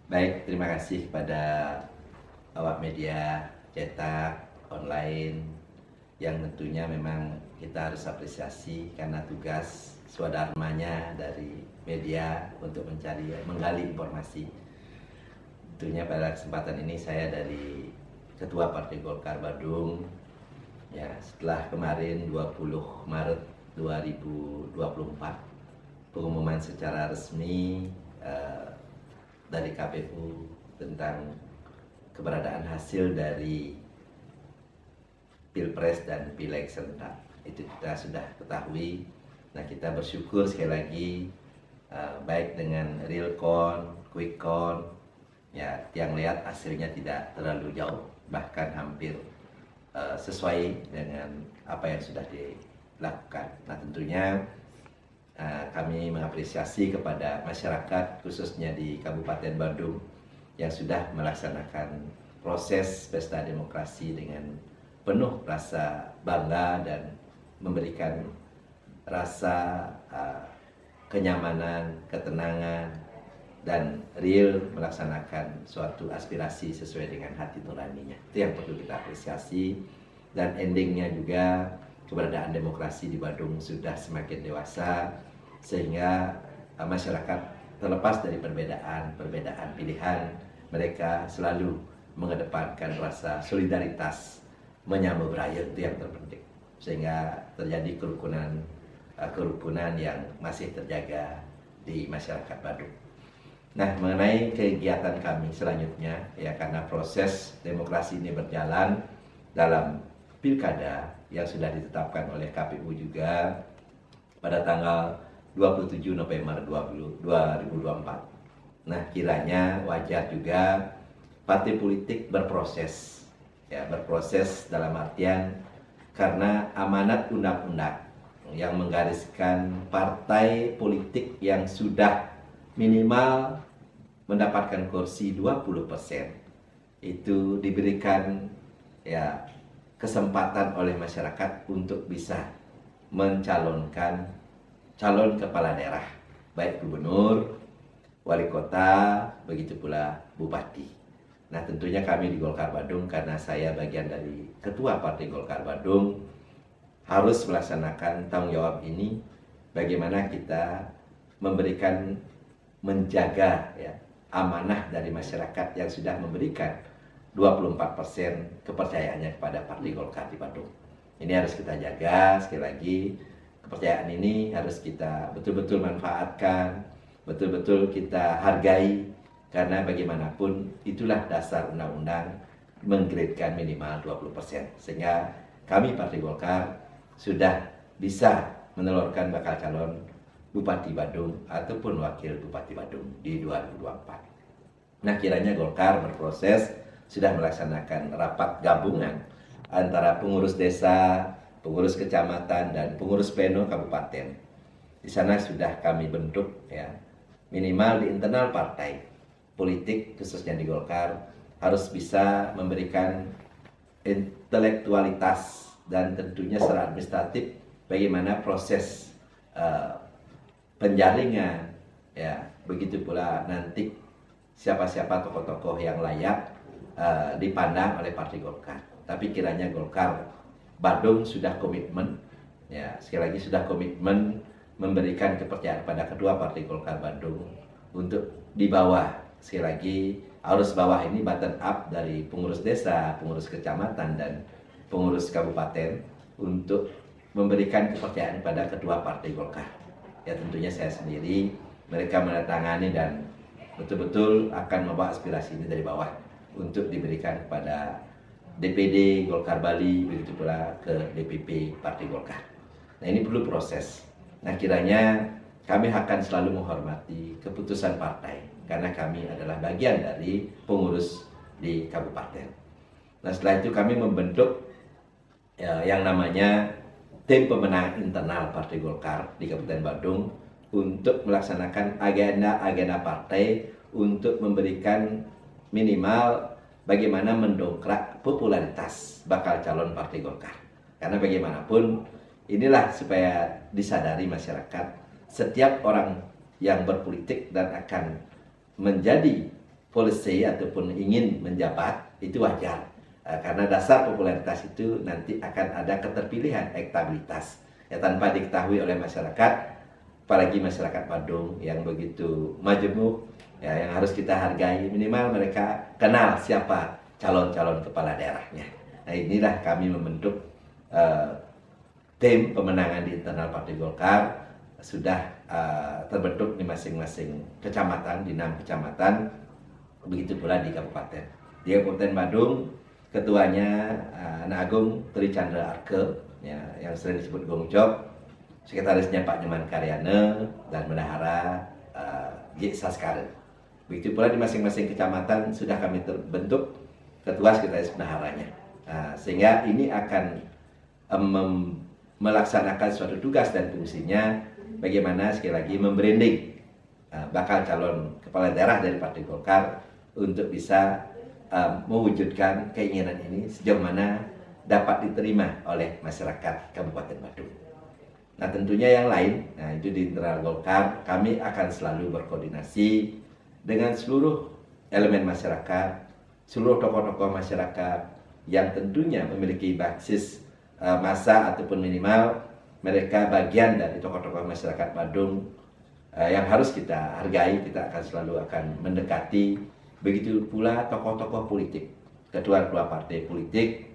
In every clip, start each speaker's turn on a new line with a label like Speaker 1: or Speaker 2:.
Speaker 1: Baik, terima kasih kepada awak media cetak, online, yang tentunya memang kita harus apresiasi karena tugas swadharmanya dari media untuk menggali informasi. Tentunya pada kesempatan ini saya dari Ketua Partai Golkar Badung, ya setelah kemarin 20 Maret 2024 pengumuman secara resmi dari KPU tentang keberadaan hasil dari Pilpres dan Pileg serentak. Itu kita sudah ketahui. Nah, kita bersyukur sekali lagi baik dengan real count, quick count, ya yang lihat hasilnya tidak terlalu jauh, bahkan hampir sesuai dengan apa yang sudah dilakukan. Nah, tentunya kami mengapresiasi kepada masyarakat khususnya di Kabupaten Badung yang sudah melaksanakan proses pesta demokrasi dengan penuh rasa bangga dan memberikan rasa kenyamanan, ketenangan, dan real melaksanakan suatu aspirasi sesuai dengan hati nuraninya. Itu yang perlu kita apresiasi, dan endingnya juga keberadaan demokrasi di Badung sudah semakin dewasa sehingga masyarakat terlepas dari perbedaan pilihan, mereka selalu mengedepankan rasa solidaritas menyambut raya, itu yang terpenting, sehingga terjadi kerukunan yang masih terjaga di masyarakat Badung. Nah, mengenai kegiatan kami selanjutnya, ya karena proses demokrasi ini berjalan dalam pilkada yang sudah ditetapkan oleh KPU juga pada tanggal 27 November 2024. Nah, kiranya wajar juga partai politik berproses, ya berproses dalam artian karena amanat undang-undang yang menggariskan partai politik yang sudah minimal mendapatkan kursi 20% itu diberikan ya kesempatan oleh masyarakat untuk bisa mencalonkan calon kepala daerah, baik gubernur, wali kota, begitu pula bupati. Nah, tentunya kami di Golkar Badung, karena saya bagian dari Ketua Partai Golkar Badung, harus melaksanakan tanggung jawab ini, bagaimana kita menjaga ya amanah dari masyarakat yang sudah memberikan 24% kepercayaannya kepada Partai Golkar di Badung. Ini harus kita jaga. Sekali lagi, kepercayaan ini harus kita betul-betul manfaatkan, betul-betul kita hargai, karena bagaimanapun itulah dasar undang-undang menggradekan minimal 20%. Sehingga kami Partai Golkar sudah bisa menelurkan bakal calon Bupati Badung ataupun Wakil Bupati Badung di 2024. Nah, kiranya Golkar berproses, sudah melaksanakan rapat gabungan antara pengurus desa, pengurus kecamatan, dan pengurus pleno kabupaten. Di sana sudah kami bentuk ya, minimal di internal partai politik khususnya di Golkar harus bisa memberikan intelektualitas dan tentunya secara administratif bagaimana proses penjaringan, ya begitu pula nanti siapa-siapa tokoh-tokoh yang layak dipandang oleh Partai Golkar. Tapi kiranya Golkar Badung sudah komitmen, ya sekali lagi sudah komitmen memberikan kepercayaan pada kedua Partai Golkar Badung untuk di bawah, sekali lagi arus bawah ini bottom up dari pengurus desa, pengurus kecamatan, dan pengurus kabupaten untuk memberikan kepercayaan pada kedua Partai Golkar. Ya tentunya saya sendiri, mereka menandatangani dan betul-betul akan membawa aspirasi ini dari bawah untuk diberikan kepada DPD Golkar Bali, begitu pula ke DPP Partai Golkar. Nah, ini perlu proses. Nah, kiranya kami akan selalu menghormati keputusan partai, karena kami adalah bagian dari pengurus di kabupaten. Nah, setelah itu kami membentuk yang namanya tim pemenang internal Partai Golkar di Kabupaten Badung untuk melaksanakan agenda-agenda partai untuk memberikan minimal bagaimana mendongkrak popularitas bakal calon Partai Golkar. Karena bagaimanapun inilah supaya disadari masyarakat, setiap orang yang berpolitik dan akan menjadi policy ataupun ingin menjabat itu wajar. Karena dasar popularitas itu nanti akan ada keterpilihan, elektabilitas. Ya, tanpa diketahui oleh masyarakat, apalagi masyarakat Badung yang begitu majemuk, ya, yang harus kita hargai, minimal mereka kenal siapa calon-calon kepala daerahnya. Nah, inilah kami membentuk tim pemenangan di internal Partai Golkar, sudah terbentuk di masing-masing kecamatan, di 6 kecamatan, begitu pula di kabupaten. Di Kabupaten Badung, ketuanya Anak Agung Tri Chandra Arke, ya, yang sering disebut Gongjok, sekretarisnya Pak Nyoman Karyana, dan bendahara J. Saskara. Begitu pula di masing-masing kecamatan sudah kami terbentuk ketua sekretaris bendaharanya. Sehingga ini akan melaksanakan suatu tugas dan fungsinya bagaimana sekali lagi membranding bakal calon kepala daerah dari Partai Golkar untuk bisa mewujudkan keinginan ini sejauh mana dapat diterima oleh masyarakat Kabupaten Badung. Nah, tentunya yang lain, nah itu di internal Golkar kami akan selalu berkoordinasi dengan seluruh elemen masyarakat, seluruh tokoh-tokoh masyarakat yang tentunya memiliki basis massa ataupun minimal mereka bagian dari tokoh-tokoh masyarakat Badung yang harus kita hargai. Kita akan selalu mendekati. Begitu pula tokoh-tokoh politik, ketua-ketua partai politik,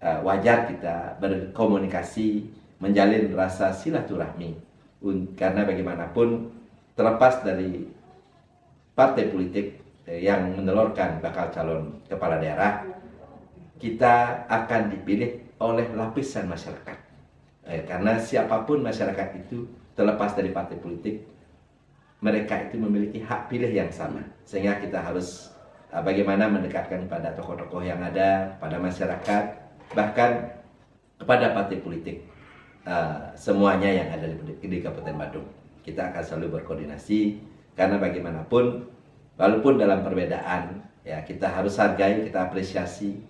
Speaker 1: wajar kita berkomunikasi, menjalin rasa silaturahmi, karena bagaimanapun terlepas dari partai politik yang menelurkan bakal calon kepala daerah, kita akan dipilih oleh lapisan masyarakat. Karena siapapun masyarakat itu, terlepas dari partai politik, mereka itu memiliki hak pilih yang sama. Sehingga kita harus bagaimana mendekatkan pada tokoh-tokoh yang ada, pada masyarakat, bahkan kepada partai politik, semuanya yang ada di Kabupaten Badung. Kita akan selalu berkoordinasi, karena bagaimanapun, walaupun dalam perbedaan, ya kita harus hargai, kita apresiasi,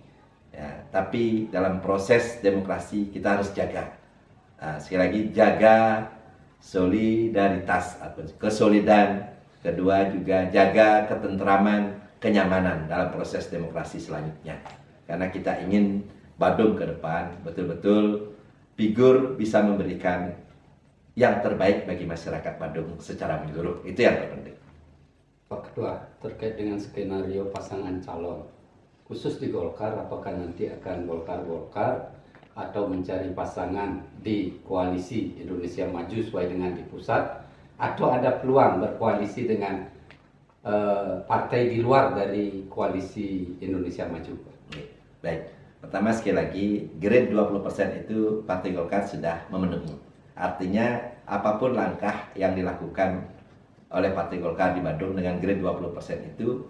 Speaker 1: ya, tapi dalam proses demokrasi kita harus jaga. Sekali lagi, jaga solidaritas atau kesolidan, kedua juga jaga ketentraman, kenyamanan dalam proses demokrasi selanjutnya. Karena kita ingin Badung ke depan betul-betul figur bisa memberikan yang terbaik bagi masyarakat Badung secara menyeluruh. Itu yang terpenting.
Speaker 2: Pak Ketua, terkait dengan skenario pasangan calon, khusus di Golkar, apakah nanti akan Golkar-Golkar atau mencari pasangan di koalisi Indonesia Maju sesuai dengan di pusat, atau ada peluang berkoalisi dengan partai di luar dari koalisi Indonesia Maju?
Speaker 1: Baik, pertama sekali lagi, grade 20% itu Partai Golkar sudah memenuhi. Artinya apapun langkah yang dilakukan oleh Partai Golkar di Badung dengan grade 20% itu,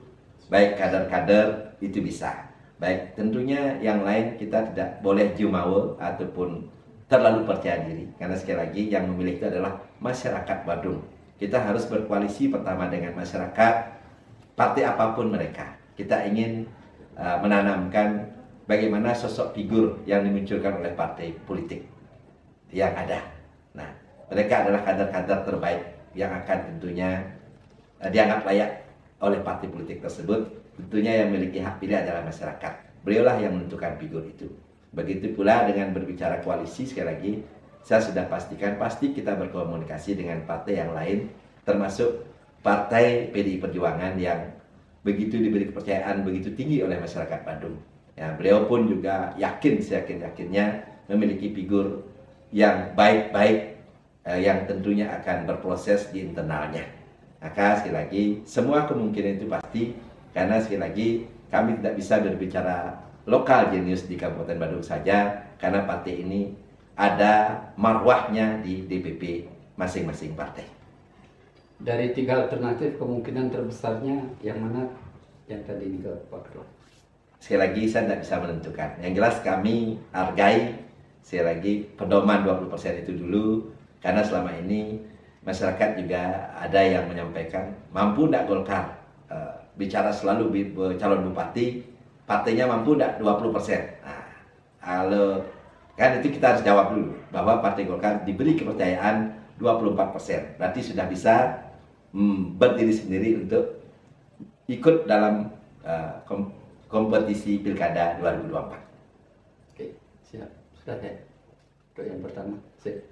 Speaker 1: baik kader-kader itu bisa. Baik, tentunya yang lain kita tidak boleh jumawa ataupun terlalu percaya diri. Karena sekali lagi yang memilih itu adalah masyarakat Badung. Kita harus berkoalisi pertama dengan masyarakat, partai apapun mereka. Kita ingin menanamkan bagaimana sosok figur yang dimunculkan oleh partai politik yang ada. Nah, mereka adalah kader-kader terbaik yang akan tentunya dianggap layak oleh partai politik tersebut. Tentunya yang memiliki hak pilih adalah masyarakat. Beliaulah yang menentukan figur itu. Begitu pula dengan berbicara koalisi, sekali lagi saya sudah pastikan pasti kita berkomunikasi dengan partai yang lain, termasuk partai PDI Perjuangan yang begitu diberi kepercayaan begitu tinggi oleh masyarakat Badung. Ya, beliau pun juga yakin, seyakin-yakinnya memiliki figur yang baik-baik, yang tentunya akan berproses di internalnya. Maka sekali lagi semua kemungkinan itu pasti. Karena sekali lagi kami tidak bisa berbicara lokal jenius di Kabupaten Badung saja, karena partai ini ada marwahnya di DPP masing-masing partai.
Speaker 2: Dari 3 alternatif, kemungkinan terbesarnya yang mana yang tadi Pak Ketua?
Speaker 1: Sekali lagi saya tidak bisa menentukan. Yang jelas kami hargai, sekali lagi pedoman 20% itu dulu, karena selama ini masyarakat juga ada yang menyampaikan mampu tidak Golkar bicara selalu calon bupati, partainya mampu tidak 20%. Nah, kalau kan itu kita harus jawab dulu bahwa Partai Golkar diberi kepercayaan 24%. Berarti sudah bisa berdiri sendiri untuk ikut dalam kompetisi Pilkada 2024.
Speaker 2: Oke, siap. Sudah ya. Untuk yang pertama, sip.